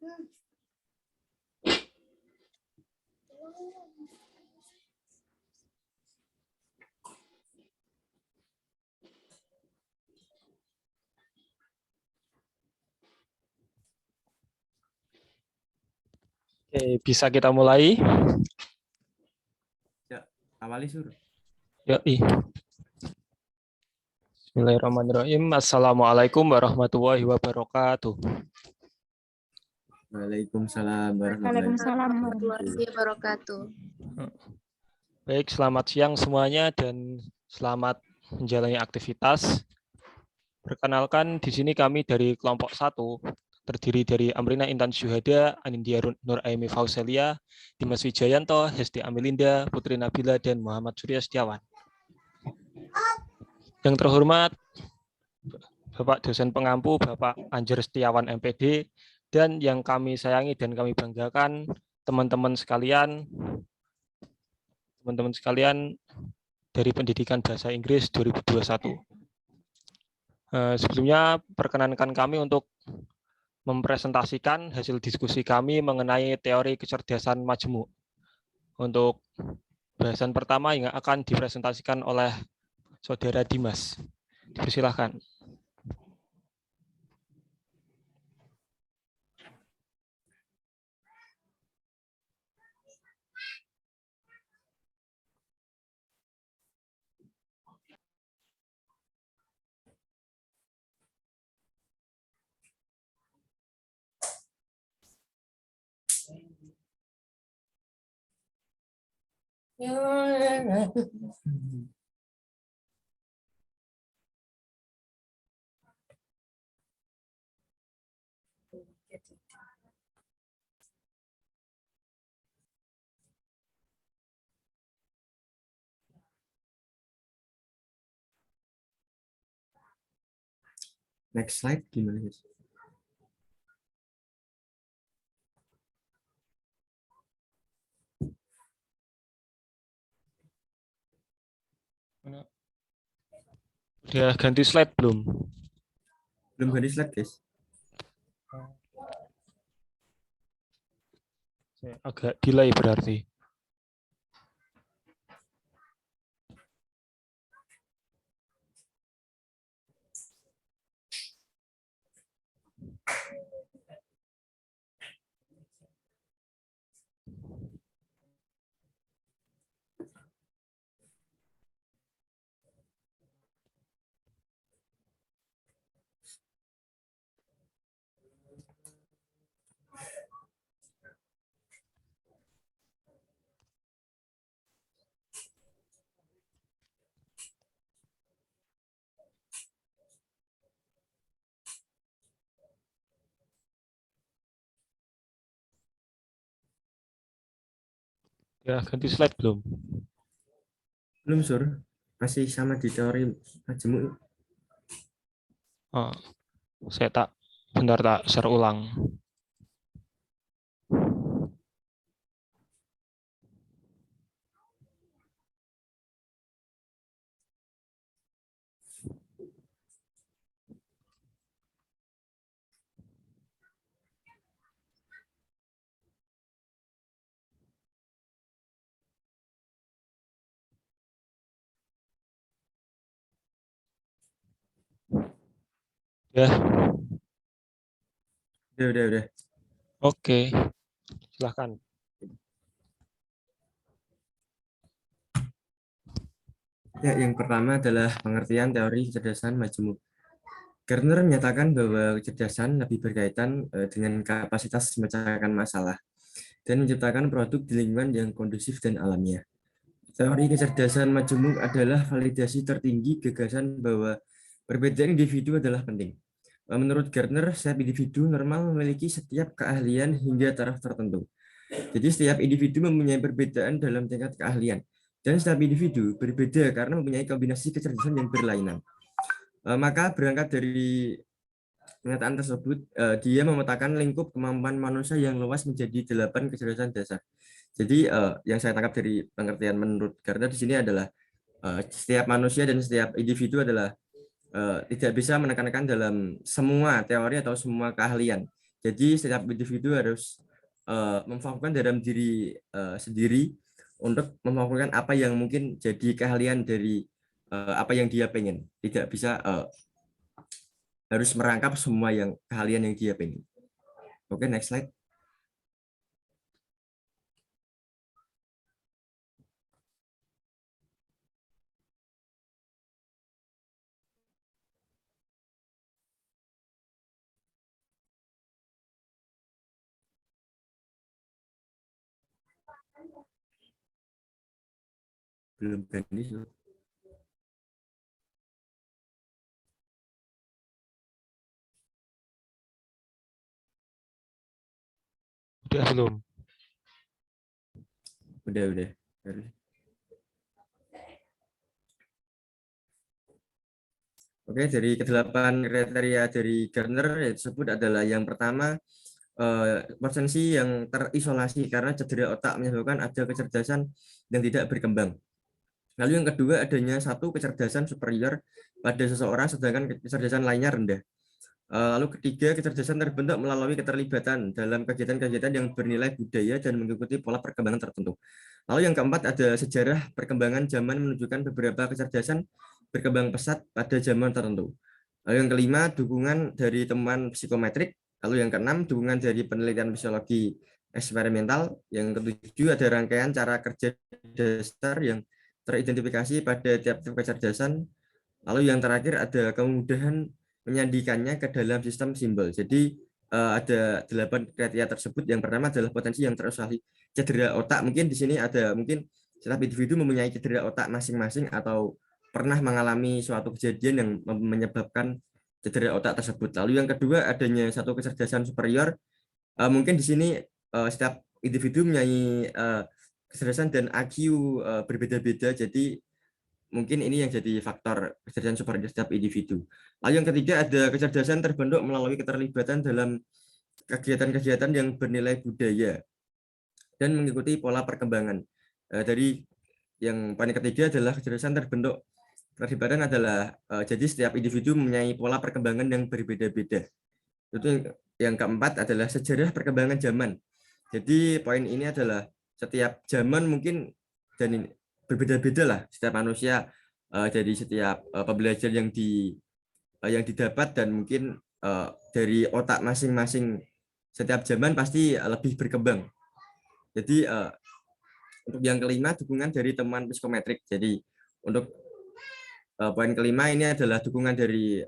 Oke, bisa kita mulai? Ya, awali suruh. Yoi. Bismillahirrahmanirrahim. Assalamualaikum warahmatullahi wabarakatuh. Waalaikumsalam Waalaikumsalam warahmatullahi wabarakatuh. Baik, selamat siang semuanya dan selamat menjalani aktivitas. Perkenalkan, di sini kami dari kelompok 1, terdiri dari Amrina Intan Syuhada, Anindya Nur Aimi Fauselia, Dimas Wijayanto, Hesti Amelinda, Putri Nabila, dan Muhammad Surya Setiawan. Yang terhormat, Bapak dosen pengampu, Bapak Anjar Setiawan MPD, dan yang kami sayangi dan kami banggakan, teman-teman sekalian dari Pendidikan Bahasa Inggris 2021. Sebelumnya, perkenankan kami untuk mempresentasikan hasil diskusi kami mengenai teori kecerdasan majemuk. Untuk bahasan pertama yang akan dipresentasikan oleh Saudara Dimas. Dipersilahkan. Next slide gimana guys? Udah ganti slide belum? Belum ganti slide guys. Agak delay berarti. Ya, ganti slide belum? Belum sur. Masih sama di teori majemuk. Oh, bentar tak share ulang. Ya, Udah. oke. Silahkan. Ya, yang pertama adalah pengertian teori kecerdasan majemuk. Gardner menyatakan bahwa kecerdasan lebih berkaitan dengan kapasitas memecahkan masalah dan menciptakan produk di lingkungan yang kondusif dan alamiah. Teori kecerdasan majemuk adalah validasi tertinggi gagasan bahwa perbedaan individu adalah penting. Menurut Gardner, setiap individu normal memiliki setiap keahlian hingga taraf tertentu. Jadi setiap individu mempunyai perbedaan dalam tingkat keahlian. Dan setiap individu berbeda karena mempunyai kombinasi kecerdasan yang berlainan. Maka berangkat dari pernyataan tersebut, dia memetakan lingkup kemampuan manusia yang luas menjadi 8 kecerdasan dasar. Jadi yang saya tangkap dari pengertian menurut Gardner di sini adalah setiap manusia dan setiap individu adalah tidak bisa menekankan dalam semua teori atau semua keahlian. Jadi setiap individu harus memfokuskan dalam diri sendiri untuk memfokuskan apa yang mungkin jadi keahlian dari apa yang dia pengen. Tidak bisa harus merangkap semua yang keahlian yang dia pengen. Oke, next slide. Belum ganti. Udah belum? Udah. Oke, dari kedelapan kriteria dari Gardner yang tersebut adalah yang pertama, potensi yang terisolasi karena cedera otak menyebabkan ada kecerdasan yang tidak berkembang. Lalu yang kedua, adanya satu kecerdasan superior pada seseorang sedangkan kecerdasan lainnya rendah. Lalu ketiga, kecerdasan terbentuk melalui keterlibatan dalam kegiatan-kegiatan yang bernilai budaya dan mengikuti pola perkembangan tertentu. Lalu yang keempat, ada sejarah perkembangan zaman menunjukkan beberapa kecerdasan berkembang pesat pada zaman tertentu. Lalu yang kelima, dukungan dari temuan psikometrik. Lalu yang keenam, dukungan dari penelitian fisiologi eksperimental. Yang ketujuh, ada rangkaian cara kerja dasar yang teridentifikasi pada tiap-tiap kecerdasan. Lalu yang terakhir, ada kemudahan menyandikannya ke dalam sistem simbol. Jadi ada 8 kriteria tersebut. Yang pertama adalah potensi yang terisolasi cedera otak. Mungkin di sini ada mungkin setiap individu mempunyai cedera otak masing-masing atau pernah mengalami suatu kejadian yang menyebabkan cedera otak tersebut. Lalu yang kedua, adanya satu kecerdasan superior. Mungkin di sini setiap individu mempunyai kecerdasan dan IQ berbeda-beda. Jadi mungkin ini yang jadi faktor kecerdasan superior setiap individu. Lalu yang ketiga, ada kecerdasan terbentuk melalui keterlibatan dalam kegiatan-kegiatan yang bernilai budaya dan mengikuti pola perkembangan. Dari yang paling ketiga adalah kecerdasan terbentuk keterlibatan adalah jadi setiap individu mempunyai pola perkembangan yang berbeda-beda. Itu yang keempat adalah sejarah perkembangan zaman. Jadi poin ini adalah setiap zaman mungkin dan ini berbeda-beda lah setiap manusia dari setiap pembelajaran yang didapat dan mungkin dari otak masing-masing setiap zaman pasti lebih berkembang. Jadi untuk yang kelima, dukungan dari temuan psikometrik. Jadi untuk poin kelima ini adalah dukungan dari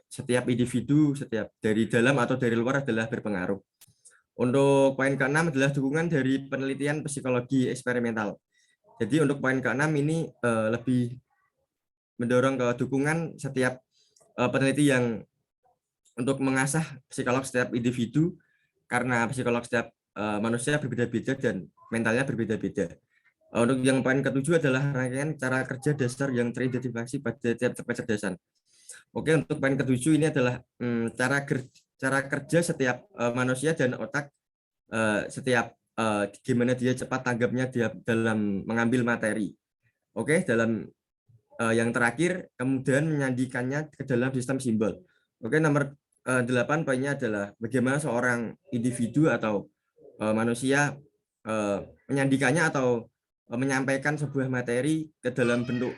setiap individu, setiap dari dalam atau dari luar adalah berpengaruh. Untuk poin keenam adalah dukungan dari penelitian psikologi eksperimental. Jadi untuk poin keenam ini lebih mendorong ke dukungan setiap peneliti yang untuk mengasah psikolog setiap individu karena psikolog setiap manusia berbeda-beda dan mentalnya berbeda-beda. Untuk yang poin ketujuh adalah rangkaian cara kerja dasar yang teridentifikasi pada tiap kecerdasan. Oke, untuk poin ketujuh ini adalah cara kerja setiap manusia dan otak setiap gimana dia cepat tanggapnya dia dalam mengambil materi. Oke, dalam yang terakhir kemudian menyandikannya ke dalam sistem simbol. Oke, nomor 8 poinnya adalah bagaimana seorang individu atau manusia menyandikannya atau menyampaikan sebuah materi ke dalam bentuk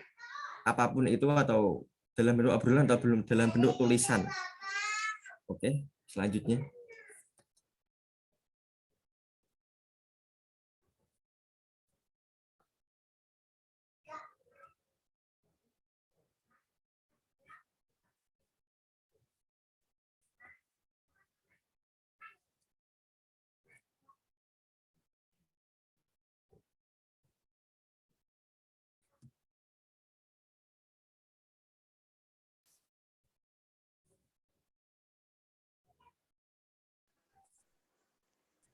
apapun itu atau dalam bentuk obrolan atau belum dalam bentuk tulisan. Oke, selanjutnya.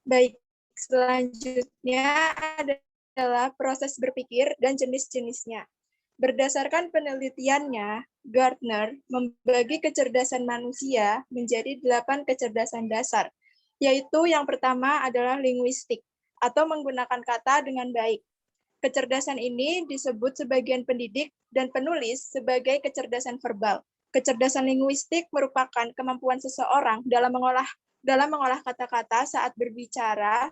Baik, selanjutnya adalah proses berpikir dan jenis-jenisnya. Berdasarkan penelitiannya, Gardner membagi kecerdasan manusia menjadi 8 kecerdasan dasar, yaitu yang pertama adalah linguistik, atau menggunakan kata dengan baik. Kecerdasan ini disebut sebagian pendidik dan penulis sebagai kecerdasan verbal, Kecerdasan linguistik merupakan kemampuan seseorang dalam mengolah kata-kata saat berbicara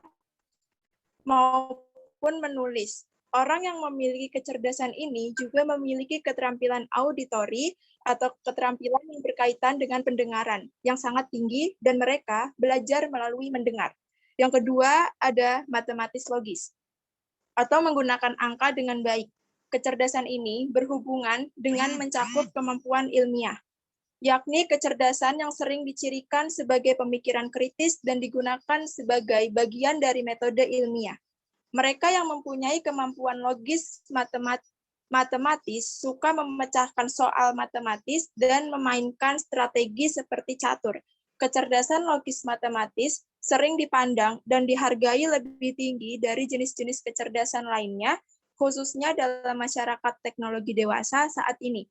maupun menulis. Orang yang memiliki kecerdasan ini juga memiliki keterampilan auditori atau keterampilan yang berkaitan dengan pendengaran yang sangat tinggi dan mereka belajar melalui mendengar. Yang kedua ada matematis logis atau menggunakan angka dengan baik. Kecerdasan ini berhubungan dengan mencakup kemampuan ilmiah, yakni kecerdasan yang sering dicirikan sebagai pemikiran kritis dan digunakan sebagai bagian dari metode ilmiah. Mereka yang mempunyai kemampuan logis matematis suka memecahkan soal matematis dan memainkan strategi seperti catur. Kecerdasan logis matematis sering dipandang dan dihargai lebih tinggi dari jenis-jenis kecerdasan lainnya, khususnya dalam masyarakat teknologi dewasa saat ini.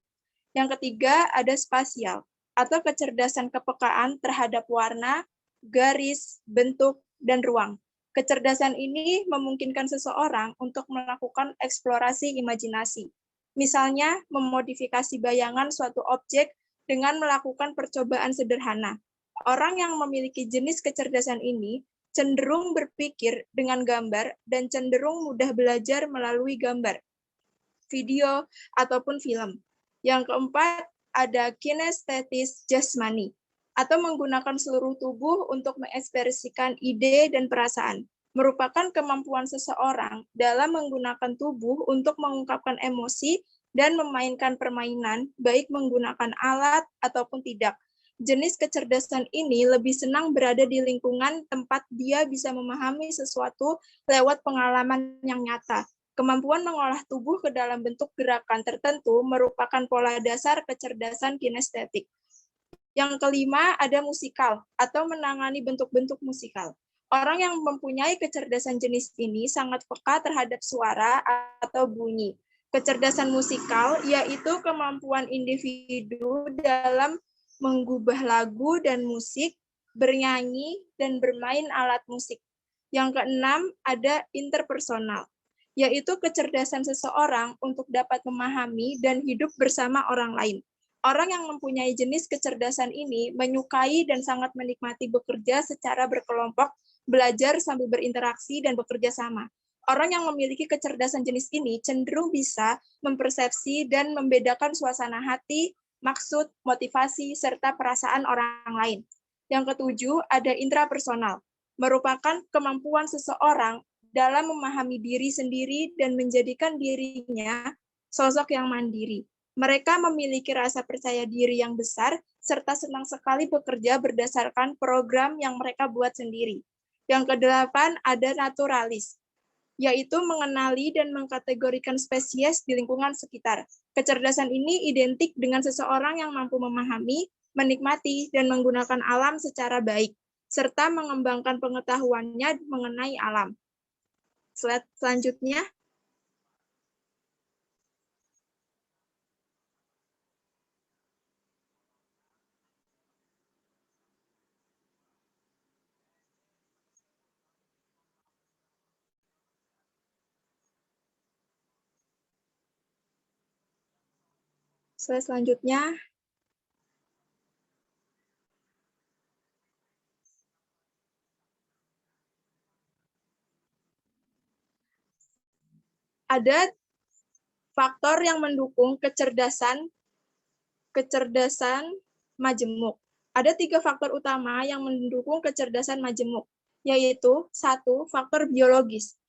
Yang ketiga ada spasial, atau kecerdasan kepekaan terhadap warna, garis, bentuk, dan ruang. Kecerdasan ini memungkinkan seseorang untuk melakukan eksplorasi imajinasi. Misalnya, memodifikasi bayangan suatu objek dengan melakukan percobaan sederhana. Orang yang memiliki jenis kecerdasan ini cenderung berpikir dengan gambar dan cenderung mudah belajar melalui gambar, video, ataupun film. Yang keempat, ada kinestetis jasmani, atau menggunakan seluruh tubuh untuk mengekspresikan ide dan perasaan, merupakan kemampuan seseorang dalam menggunakan tubuh untuk mengungkapkan emosi dan memainkan permainan, baik menggunakan alat ataupun tidak. Jenis kecerdasan ini lebih senang berada di lingkungan tempat dia bisa memahami sesuatu lewat pengalaman yang nyata. Kemampuan mengolah tubuh ke dalam bentuk gerakan tertentu merupakan pola dasar kecerdasan kinestetik. Yang kelima, ada musikal atau menangani bentuk-bentuk musikal. Orang yang mempunyai kecerdasan jenis ini sangat peka terhadap suara atau bunyi. Kecerdasan musikal yaitu kemampuan individu dalam mengubah lagu dan musik, bernyanyi, dan bermain alat musik. Yang keenam, ada interpersonal, yaitu kecerdasan seseorang untuk dapat memahami dan hidup bersama orang lain. Orang yang mempunyai jenis kecerdasan ini menyukai dan sangat menikmati bekerja secara berkelompok, belajar sambil berinteraksi dan bekerja sama. Orang yang memiliki kecerdasan jenis ini cenderung bisa mempersepsi dan membedakan suasana hati, maksud, motivasi, serta perasaan orang lain. Yang ketujuh, ada intrapersonal, merupakan kemampuan seseorang dalam memahami diri sendiri dan menjadikan dirinya sosok yang mandiri. Mereka memiliki rasa percaya diri yang besar, serta senang sekali bekerja berdasarkan program yang mereka buat sendiri. Yang kedelapan, ada naturalis, yaitu mengenali dan mengkategorikan spesies di lingkungan sekitar. Kecerdasan ini identik dengan seseorang yang mampu memahami, menikmati, dan menggunakan alam secara baik, serta mengembangkan pengetahuannya mengenai alam. Slide selanjutnya. Slide selanjutnya. Ada faktor yang mendukung kecerdasan majemuk. Ada 3 faktor utama yang mendukung kecerdasan majemuk, yaitu 1, faktor biologis.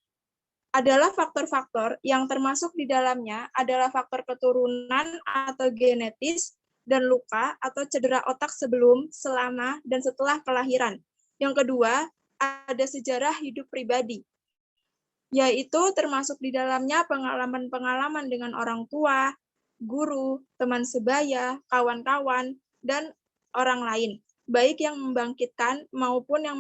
Adalah faktor-faktor yang termasuk di dalamnya adalah faktor keturunan atau genetis dan luka atau cedera otak sebelum, selama, dan setelah kelahiran. Yang kedua, ada sejarah hidup pribadi, yaitu termasuk di dalamnya pengalaman-pengalaman dengan orang tua, guru, teman sebaya, kawan-kawan, dan orang lain, baik yang membangkitkan maupun yang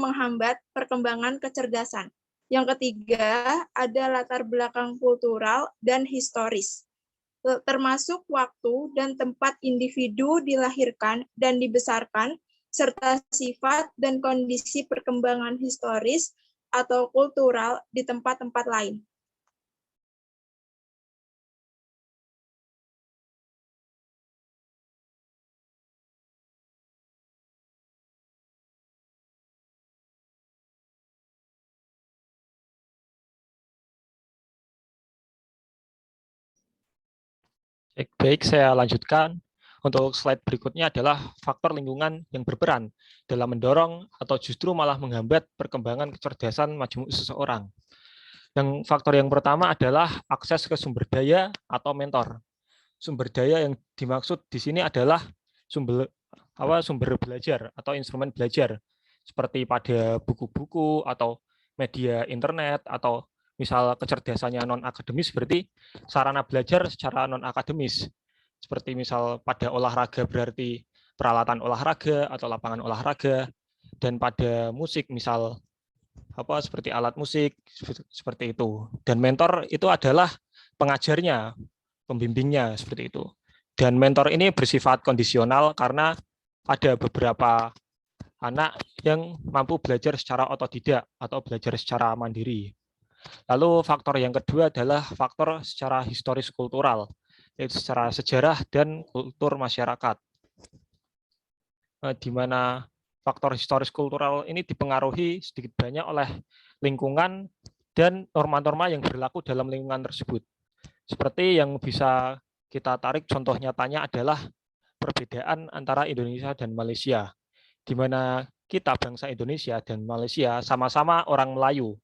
menghambat perkembangan kecerdasan. Yang ketiga, ada latar belakang kultural dan historis, termasuk waktu dan tempat individu dilahirkan dan dibesarkan, serta sifat dan kondisi perkembangan historis atau kultural di tempat-tempat lain. Baik, saya lanjutkan. Untuk slide berikutnya adalah faktor lingkungan yang berperan dalam mendorong atau justru malah menghambat perkembangan kecerdasan majemuk seseorang. Faktor yang pertama adalah akses ke sumber daya atau mentor. Sumber daya yang dimaksud di sini adalah sumber belajar atau instrumen belajar, seperti pada buku-buku atau media internet, atau misal kecerdasannya non-akademis berarti sarana belajar secara non-akademis. Seperti misal pada olahraga berarti peralatan olahraga atau lapangan olahraga, dan pada musik misal seperti alat musik seperti itu. Dan mentor itu adalah pengajarnya, pembimbingnya seperti itu. Dan mentor ini bersifat kondisional karena ada beberapa anak yang mampu belajar secara otodidak atau belajar secara mandiri. Lalu faktor yang kedua adalah faktor secara historis kultural, yaitu secara sejarah dan kultur masyarakat. Di mana faktor historis kultural ini dipengaruhi sedikit banyak oleh lingkungan dan norma-norma yang berlaku dalam lingkungan tersebut. Seperti yang bisa kita tarik contoh nyatanya adalah perbedaan antara Indonesia dan Malaysia, di mana kita bangsa Indonesia dan Malaysia sama-sama orang Melayu.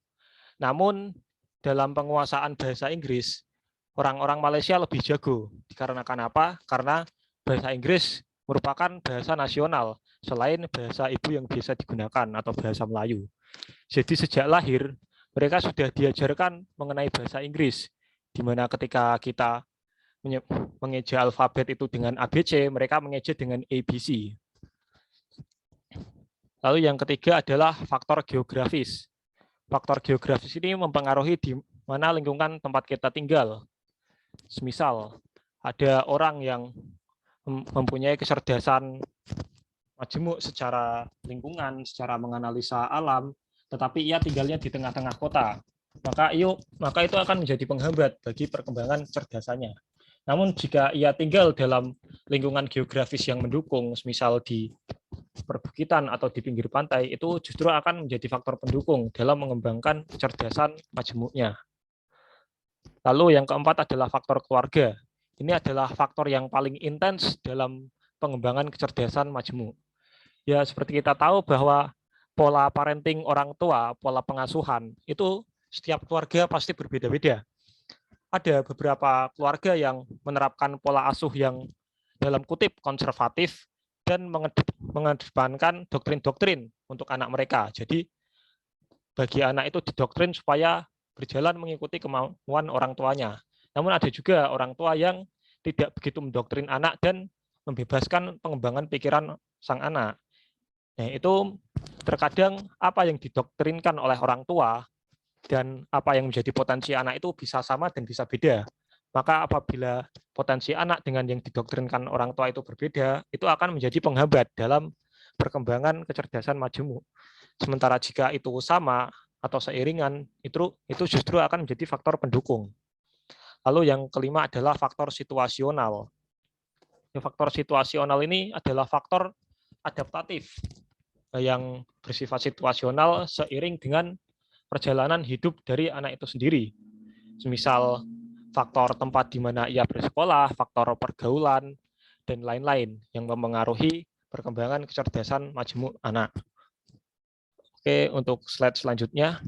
Namun dalam penguasaan bahasa Inggris, orang-orang Malaysia lebih jago. Dikarenakan apa? Karena bahasa Inggris merupakan bahasa nasional selain bahasa ibu yang biasa digunakan atau bahasa Melayu. Jadi sejak lahir mereka sudah diajarkan mengenai bahasa Inggris, di mana ketika kita mengeja alfabet itu dengan ABC, mereka mengeja dengan ABC. Lalu yang ketiga adalah faktor geografis. Faktor geografis ini mempengaruhi di mana lingkungan tempat kita tinggal. Semisal ada orang yang mempunyai kecerdasan majemuk secara lingkungan, secara menganalisa alam, tetapi ia tinggalnya di tengah-tengah kota, maka itu akan menjadi penghambat bagi perkembangan kecerdasannya. Namun jika ia tinggal dalam lingkungan geografis yang mendukung, misal di perbukitan atau di pinggir pantai, itu justru akan menjadi faktor pendukung dalam mengembangkan kecerdasan majemuknya. Lalu yang keempat adalah faktor keluarga. Ini adalah faktor yang paling intens dalam pengembangan kecerdasan majemuk. Ya, seperti kita tahu bahwa pola parenting orang tua, pola pengasuhan, itu setiap keluarga pasti berbeda-beda. Ada beberapa keluarga yang menerapkan pola asuh yang dalam kutip konservatif dan mengedepankan doktrin-doktrin untuk anak mereka. Jadi bagi anak itu didoktrin supaya berjalan mengikuti kemauan orang tuanya. Namun ada juga orang tua yang tidak begitu mendoktrin anak dan membebaskan pengembangan pikiran sang anak. Nah, itu terkadang apa yang didoktrinkan oleh orang tua dan apa yang menjadi potensi anak itu bisa sama dan bisa beda. Maka apabila potensi anak dengan yang didoktrinkan orang tua itu berbeda, itu akan menjadi penghambat dalam perkembangan kecerdasan majemuk. Sementara jika itu sama atau seiringan, itu justru akan menjadi faktor pendukung. Lalu yang kelima adalah faktor situasional. Faktor situasional ini adalah faktor adaptatif yang bersifat situasional seiring dengan perjalanan hidup dari anak itu sendiri. Semisal faktor tempat di mana ia bersekolah, faktor pergaulan, dan lain-lain yang mempengaruhi perkembangan kecerdasan majemuk anak. Oke, untuk slide selanjutnya.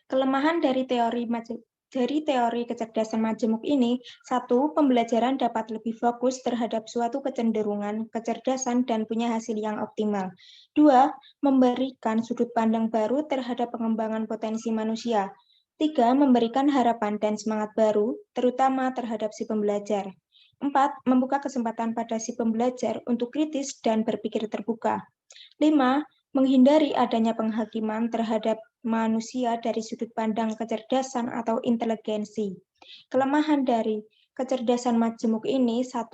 Kelemahan dari teori kecerdasan majemuk ini, 1. Pembelajaran dapat lebih fokus terhadap suatu kecenderungan, kecerdasan, dan punya hasil yang optimal. 2. Memberikan sudut pandang baru terhadap pengembangan potensi manusia. 3. Memberikan harapan dan semangat baru, terutama terhadap si pembelajar. 4. Membuka kesempatan pada si pembelajar untuk kritis dan berpikir terbuka. 5. Menghindari adanya penghakiman terhadap manusia dari sudut pandang kecerdasan atau inteligensi. Kelemahan dari kecerdasan majemuk ini, 1.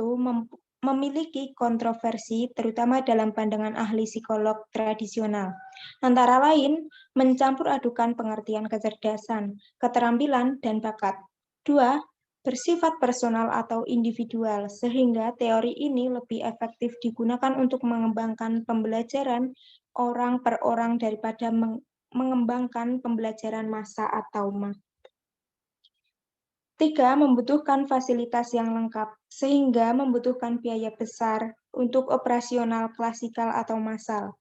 Memiliki kontroversi, terutama dalam pandangan ahli psikolog tradisional. Antara lain, mencampur adukan pengertian kecerdasan, keterampilan, dan bakat. 2. bersifat personal atau individual, sehingga teori ini lebih efektif digunakan untuk mengembangkan pembelajaran orang per orang daripada mengembangkan pembelajaran massa atau mass. 3. Membutuhkan fasilitas yang lengkap, sehingga membutuhkan biaya besar untuk operasional klasikal atau massal.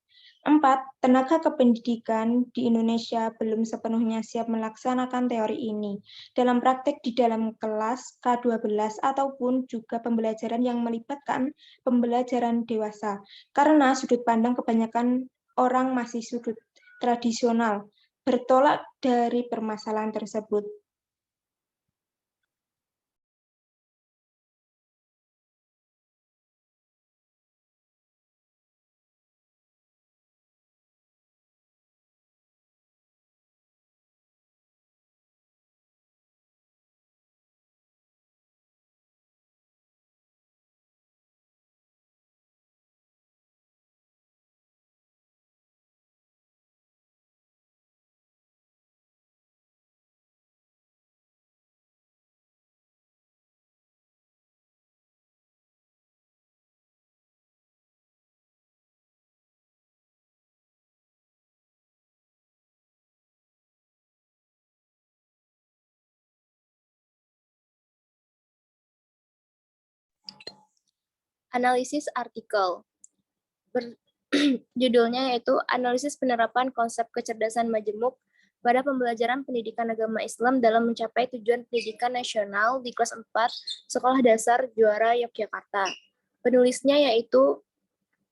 4. Tenaga kependidikan di Indonesia belum sepenuhnya siap melaksanakan teori ini dalam praktek di dalam kelas K12 ataupun juga pembelajaran yang melibatkan pembelajaran dewasa, karena sudut pandang kebanyakan orang masih sudut tradisional, bertolak dari permasalahan tersebut. Analisis artikel. Judulnya yaitu Analisis Penerapan Konsep Kecerdasan Majemuk pada Pembelajaran Pendidikan Agama Islam dalam Mencapai Tujuan Pendidikan Nasional di kelas 4 Sekolah Dasar Juara Yogyakarta. Penulisnya yaitu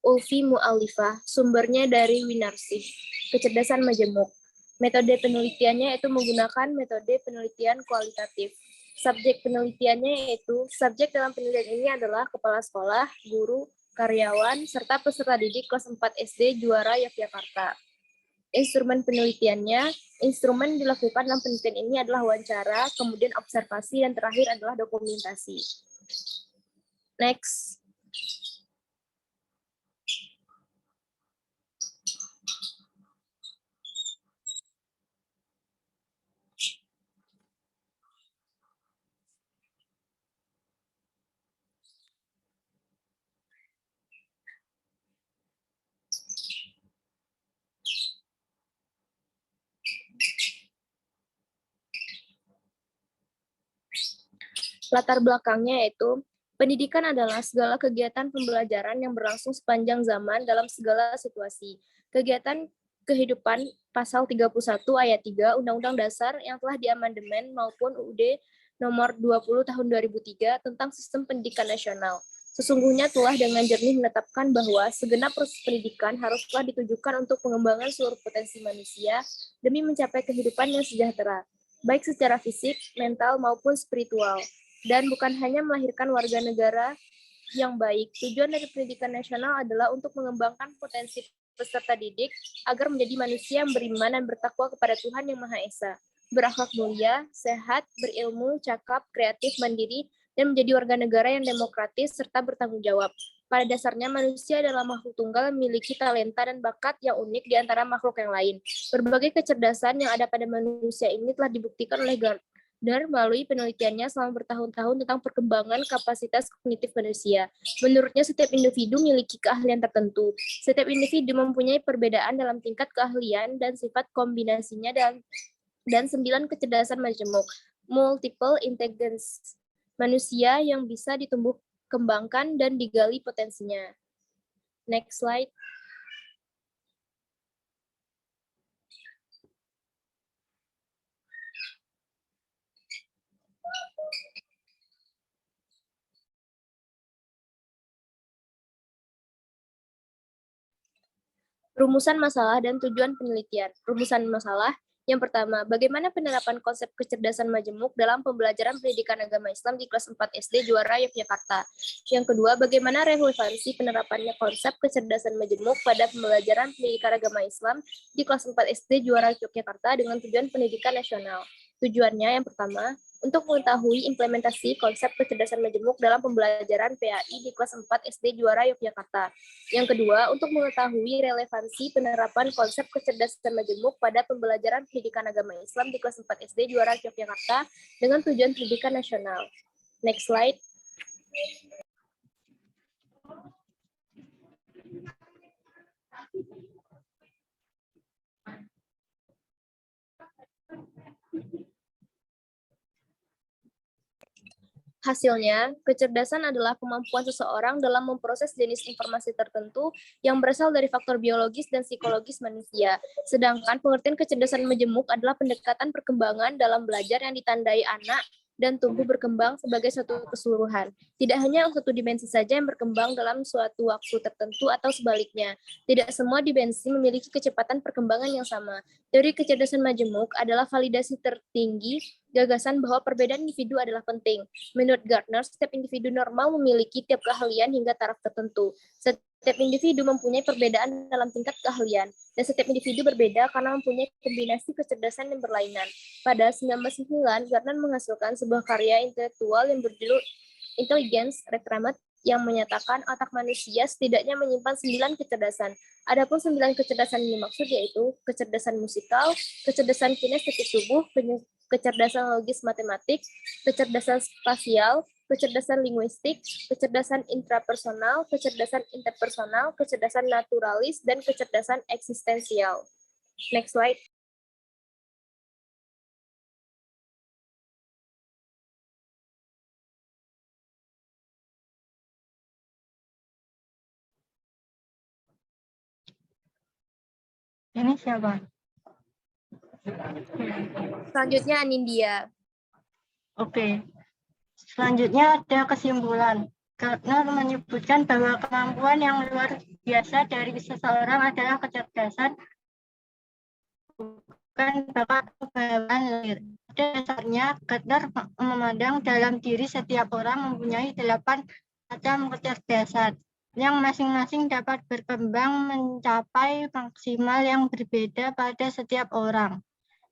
Ulfi Mu'alifah, sumbernya dari Winarsih, Kecerdasan Majemuk. Metode penelitiannya yaitu menggunakan metode penelitian kualitatif. Subjek penelitiannya yaitu, subjek dalam penelitian ini adalah kepala sekolah, guru, karyawan, serta peserta didik kelas 4 SD Juara Yogyakarta. Instrumen penelitiannya, instrumen dilakukan dalam penelitian ini adalah wawancara, kemudian observasi, dan terakhir adalah dokumentasi. Next. Latar belakangnya yaitu, pendidikan adalah segala kegiatan pembelajaran yang berlangsung sepanjang zaman dalam segala situasi. Kegiatan kehidupan pasal 31 ayat 3 Undang-Undang Dasar yang telah diamandemen maupun UUD nomor 20 tahun 2003 tentang Sistem Pendidikan Nasional. Sesungguhnya telah dengan jernih menetapkan bahwa segenap proses pendidikan haruslah ditujukan untuk pengembangan seluruh potensi manusia demi mencapai kehidupan yang sejahtera, baik secara fisik, mental, maupun spiritual, dan bukan hanya melahirkan warga negara yang baik. Tujuan dari pendidikan nasional adalah untuk mengembangkan potensi peserta didik agar menjadi manusia yang beriman dan bertakwa kepada Tuhan Yang Maha Esa, berakhlak mulia, sehat, berilmu, cakap, kreatif, mandiri, dan menjadi warga negara yang demokratis serta bertanggung jawab. Pada dasarnya, manusia adalah makhluk tunggal yang memiliki talenta dan bakat yang unik di antara makhluk yang lain. Berbagai kecerdasan yang ada pada manusia ini telah dibuktikan oleh Gardner melalui penelitiannya selama bertahun-tahun tentang perkembangan kapasitas kognitif manusia. Menurutnya, setiap individu memiliki keahlian tertentu. Setiap individu mempunyai perbedaan dalam tingkat keahlian dan sifat kombinasinya dan 9 kecerdasan majemuk, multiple intelligence, manusia yang bisa ditumbuh kembangkan dan digali potensinya. Next slide. Rumusan masalah dan tujuan penelitian. Rumusan masalah. Yang pertama, bagaimana penerapan konsep kecerdasan majemuk dalam pembelajaran pendidikan agama Islam di kelas 4 SD Juara Yogyakarta. Yang kedua, bagaimana relevansi penerapannya konsep kecerdasan majemuk pada pembelajaran pendidikan agama Islam di kelas 4 SD Juara Yogyakarta dengan tujuan pendidikan nasional. Tujuannya yang pertama, untuk mengetahui implementasi konsep kecerdasan majemuk dalam pembelajaran PAI di kelas 4 SD Juara Yogyakarta. Yang kedua, untuk mengetahui relevansi penerapan konsep kecerdasan majemuk pada pembelajaran pendidikan agama Islam di kelas 4 SD Juara Yogyakarta dengan tujuan pendidikan nasional. Next slide. Hasilnya, kecerdasan adalah kemampuan seseorang dalam memproses jenis informasi tertentu yang berasal dari faktor biologis dan psikologis manusia. Sedangkan pengertian kecerdasan majemuk adalah pendekatan perkembangan dalam belajar yang ditandai anak dan tumbuh berkembang sebagai suatu keseluruhan. Tidak hanya satu dimensi saja yang berkembang dalam suatu waktu tertentu atau sebaliknya. Tidak semua dimensi memiliki kecepatan perkembangan yang sama. Teori kecerdasan majemuk adalah validasi tertinggi gagasan bahwa perbedaan individu adalah penting. Menurut Gardner, setiap individu normal memiliki tiap keahlian hingga taraf tertentu. Setiap individu mempunyai perbedaan dalam tingkat keahlian, dan setiap individu berbeda karena mempunyai kombinasi kecerdasan yang berlainan. Pada 1999, Gardner menghasilkan sebuah karya intelektual yang berjudul Intelligence Retrieval yang menyatakan otak manusia setidaknya menyimpan 9 kecerdasan. Adapun 9 kecerdasan yang dimaksud yaitu kecerdasan musikal, kecerdasan kinestetik tubuh, kecerdasan logis matematik, kecerdasan spasial, kecerdasan linguistik, kecerdasan intrapersonal, kecerdasan interpersonal, kecerdasan naturalis, dan kecerdasan eksistensial. Next slide. Ini siapa? Selanjutnya Anindya. Oke. Selanjutnya ada kesimpulan. Gardner menyebutkan bahwa kemampuan yang luar biasa dari seseorang adalah kecerdasan, bukan bakat atau bawaan lahir. Pada dasarnya, Gardner memandang dalam diri setiap orang mempunyai 8 macam kecerdasan, yang masing-masing dapat berkembang mencapai maksimal yang berbeda pada setiap orang.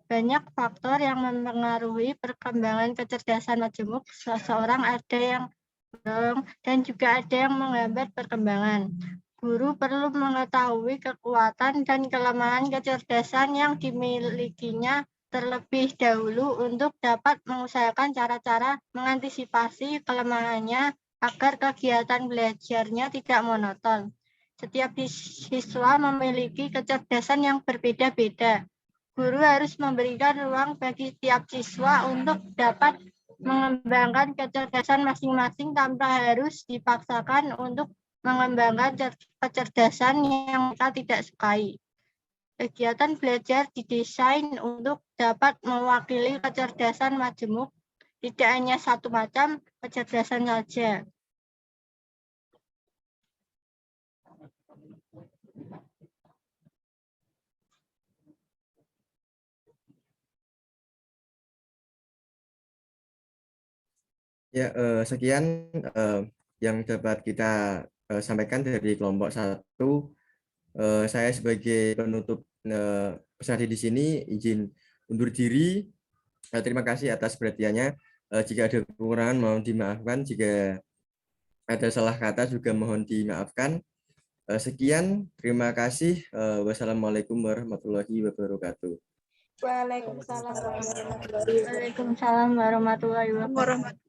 Banyak faktor yang mempengaruhi perkembangan kecerdasan majemuk seseorang, ada yang mendorong dan juga ada yang menghambat perkembangan. Guru perlu mengetahui kekuatan dan kelemahan kecerdasan yang dimilikinya terlebih dahulu untuk dapat mengusahakan cara-cara mengantisipasi kelemahannya agar kegiatan belajarnya tidak monoton. Setiap siswa memiliki kecerdasan yang berbeda-beda. Guru harus memberikan ruang bagi tiap siswa untuk dapat mengembangkan kecerdasan masing-masing tanpa harus dipaksakan untuk mengembangkan kecerdasan yang mereka tidak sukai. Kegiatan belajar didesain untuk dapat mewakili kecerdasan majemuk, tidak hanya satu macam kecerdasan saja. Ya, sekian yang dapat kita sampaikan dari kelompok 1. Saya sebagai penutup peserta di sini izin undur diri. Terima kasih atas perhatiannya. Jika ada kekurangan mohon dimaafkan. Jika ada salah kata juga mohon dimaafkan. Sekian, terima kasih. Wassalamualaikum warahmatullahi wabarakatuh. Waalaikumsalam warahmatullahi wabarakatuh.